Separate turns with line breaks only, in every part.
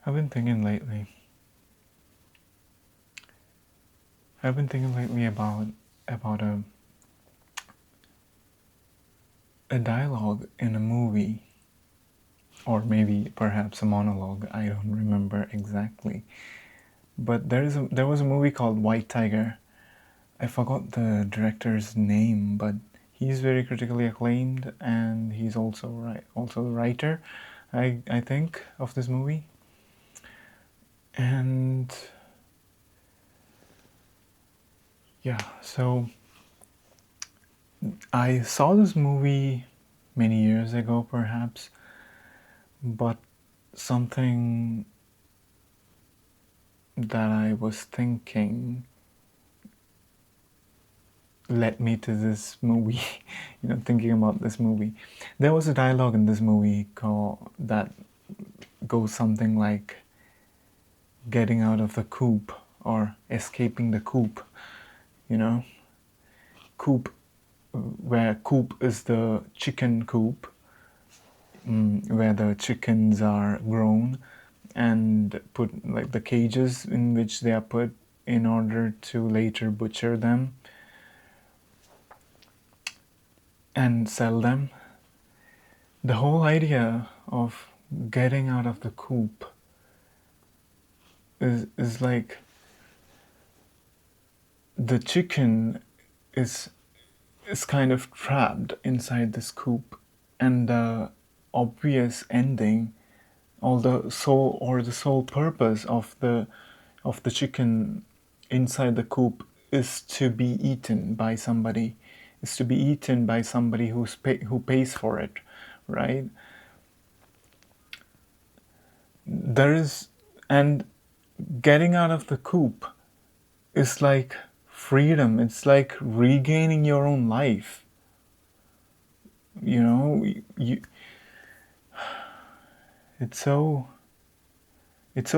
I've been thinking lately. I've been thinking lately about a dialogue in a movie, or maybe perhaps a monologue. I don't remember exactly. But there was a movie called White Tiger. I forgot the director's name, but he's very critically acclaimed, and he's also the writer, I think, of this movie. And yeah, so I saw this movie many years ago, perhaps, but something that I was thinking led me to this movie. Thinking about this movie. There was a dialogue in this movie that goes something like getting out of the coop or escaping the coop. You know, coop, where coop is the chicken coop, where the chickens are grown and put, like, the cages in which they are put in order to later butcher them and sell them. The whole idea of getting out of the coop is like the chicken is kind of trapped inside this coop, and the obvious ending, all the sole purpose of the chicken inside the coop is to be eaten by somebody, who pays for it, right? There is, and getting out of the coop is like freedom. It's like regaining your own life. You know, you it's so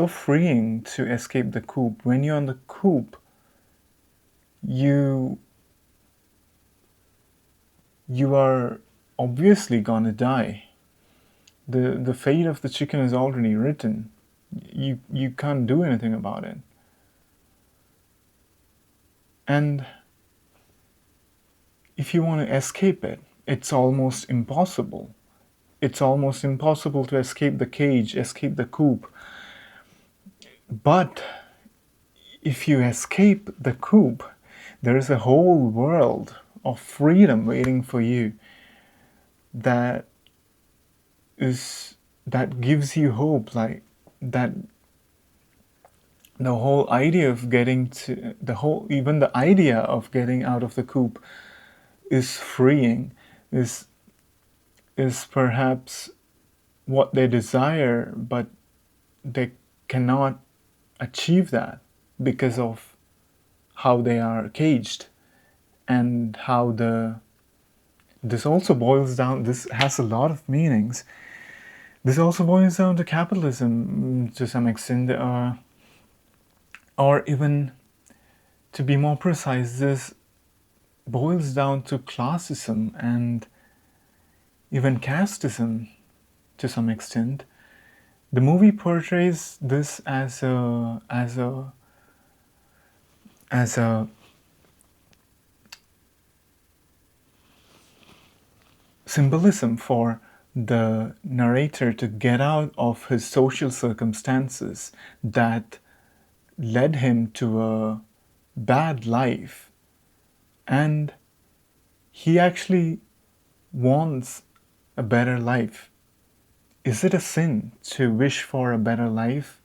freeing to escape the coop. When you're on the coop, you are obviously gonna die. The fate of the chicken is already written. You can't do anything about it. And if you want to escape it, it's almost impossible. It's almost impossible to escape the cage, escape the coop. But if you escape the coop, there is a whole world of freedom waiting for you that gives you hope, like that. The whole idea of even the idea of getting out of the coop is freeing, is perhaps what they desire, but they cannot achieve that because of how they are caged, and how this also boils down. This has a lot of meanings. This also boils down to capitalism, to some extent, or even, to be more precise, this boils down to classism and even casteism to some extent. The movie portrays this as a symbolism for the narrator to get out of his social circumstances that led him to a bad life, and he actually wants a better life. Is it a sin to wish for a better life?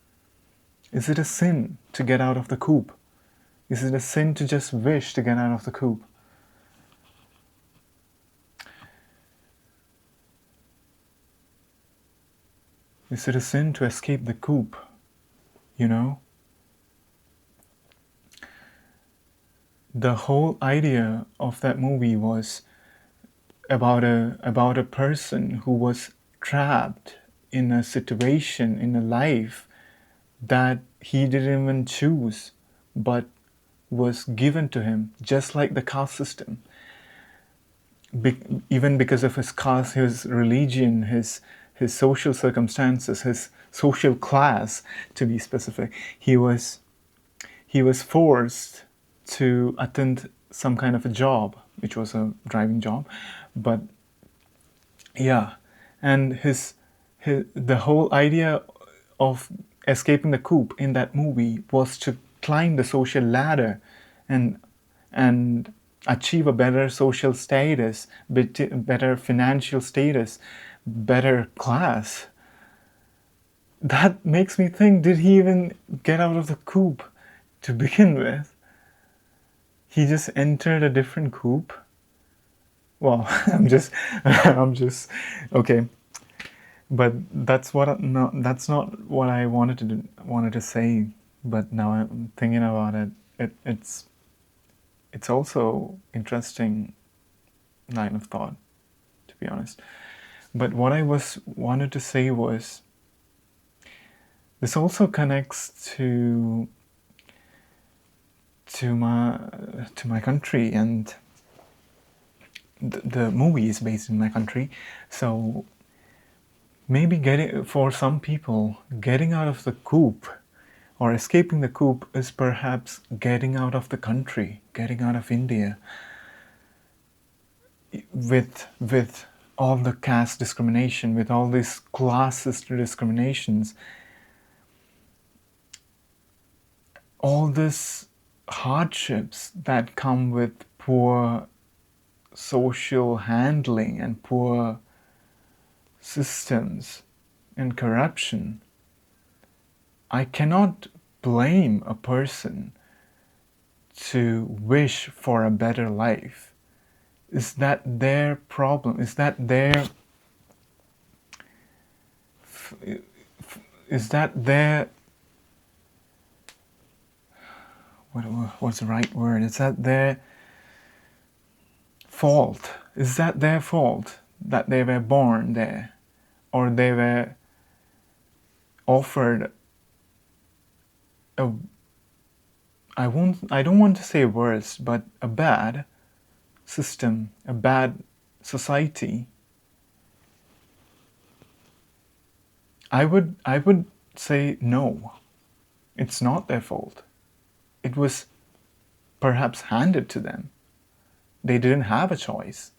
Is it a sin to get out of the coop? Is it a sin to just wish to get out of the coop? Is it a sin to escape the coop? You know? The whole idea of that movie was about a person who was trapped in a situation, in a life that he didn't even choose, but was given to him, just like the caste system. Even because of his caste, his religion, his his social circumstances, his social class, to be specific. He was forced to attend some kind of a job, which was a driving job, but yeah, and the whole idea of escaping the coop in that movie was to climb the social ladder and and achieve a better social status, better financial status, better class. That makes me think, did he even get out of the coop to begin with? He just entered a different coop. Well, I'm just okay. But no, that's not what I wanted to say. But now I'm thinking about it. It's also interesting line of thought, to be honest. But what I was wanted to say was, this also connects to my country, and the movie is based in my country. So maybe for some people, getting out of the coop or escaping the coop is perhaps getting out of the country, getting out of India, with all the caste discrimination, with all these classist discriminations, all these hardships that come with poor social handling and poor systems and corruption. I cannot blame a person to wish for a better life. Is that their problem? Is that their what's the right word? Is that their fault? Is that their fault that they were born there, or they were offered a, I don't want to say worse, but a bad system, a bad society? I would say no. It's not their fault. It was perhaps handed to them. They didn't have a choice.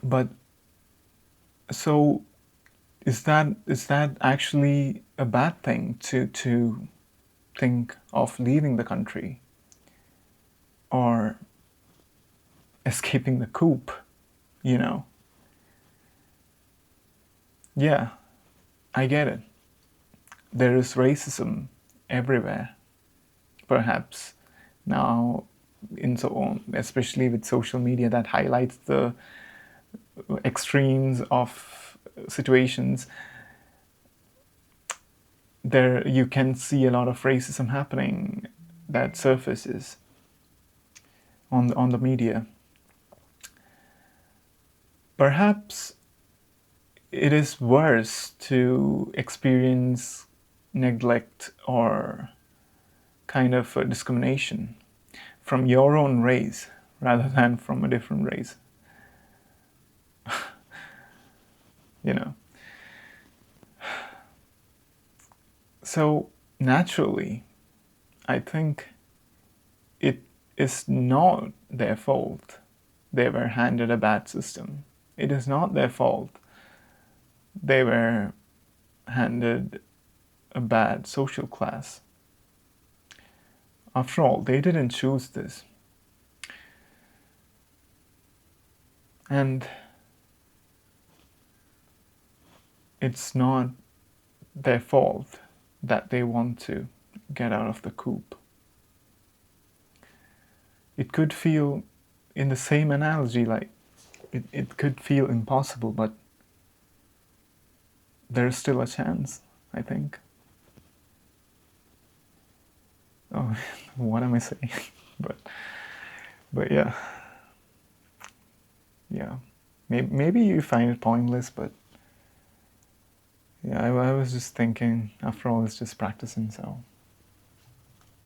But so is that actually a bad thing to think of leaving the country or escaping the coop, you know? Yeah, I get it. There is racism everywhere, perhaps now, especially with social media that highlights the extremes of situations. There you can see a lot of racism happening that surfaces on the media. Perhaps it is worse to experience neglect or kind of discrimination from your own race rather than from a different race. You know. So naturally, I think it is not their fault they were handed a bad system. It is not their fault they were handed a bad social class. After all, they didn't choose this. And it's not their fault that they want to get out of the coop. It could feel, in the same analogy, like it could feel impossible, but there's still a chance, I think. Oh, what am I saying? but yeah. Maybe you find it pointless, but yeah, I was just thinking, after all, it's just practicing, so